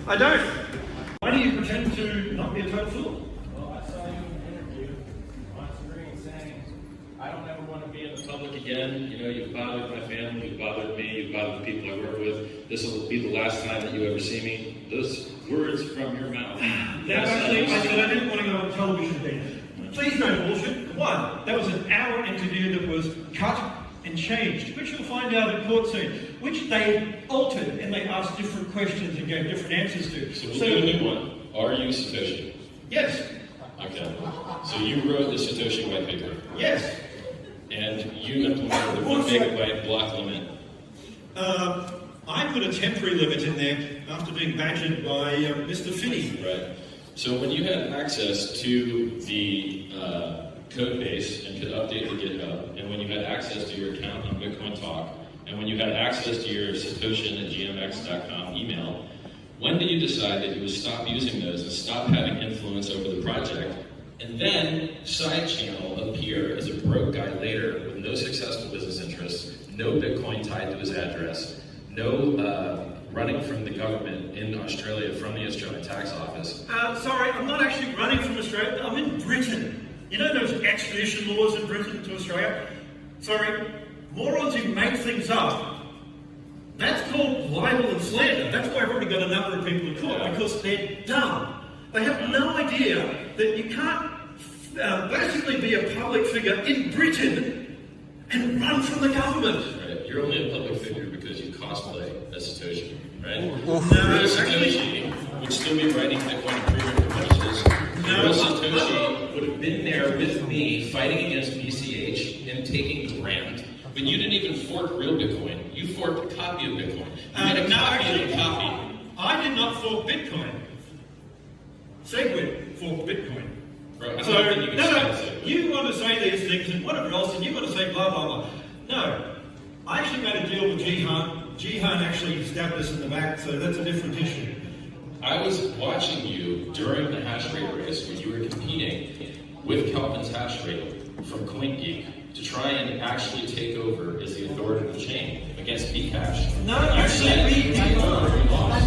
I don't. Why do you pretend to not be a total fool? Well, I saw you in an interview on screen saying, I don't ever want to be in the public again. You know, you've bothered my family, you've bothered me, you've bothered the people I work with. This will be the last time that you ever see me. Those words from your mouth. That's actually, I said I didn't want to go on television then. Please no bullshit. One, that was an hour interview that was cut and changed, which you'll find out at court soon, which they altered and they asked different questions and gave different answers to. So we'll do a new one. Are you Satoshi? Yes. Okay. So you wrote the Satoshi white paper. Yes. And you implemented the 1 megabyte block limit. I put a temporary limit in there after being badgered by Mr. Finney. Right. So when you had access to the code base and could update the GitHub, and when you had access to your account on Bitcoin Talk, and when you had access to your Satoshi@gmx.com email, when did you decide that you would stop using those and stop having influence over the project, and then Sidechannel appear as a broke guy later with no successful business interests, no Bitcoin tied to his address, no running from the government in Australia from the Australian tax office? Sorry, I'm not actually running from Australia. I'm in Britain. You know those extradition laws in Britain to Australia? Sorry, morons who make things up. That's called libel and slander. That's why I've already got a number of people in court, because they're dumb. They have no idea that you can't basically be a public figure in Britain and run from the government. Right. You're only a public figure because you cosplay as Satoshi, right? No, Real Satoshi would still be writing Bitcoin improvement proposals. Real Satoshi would have been there with me fighting against BCH and taking the brand. But you didn't even fork real Bitcoin. You forked a copy of Bitcoin. You made a copy of a copy. I did not fork Bitcoin. Segwit forked Bitcoin. Right. So, no, you want to say these things and whatever else, and you want to say blah, blah, blah. No, I actually made a deal with Jihan. Jihan actually stabbed us in the back, so that's a different issue. I was watching you during the hash rate race when you were competing with Kelvin's hash rate from CoinGeek to try and actually take over as the authoritative chain against Bcash. No, actually, we lost.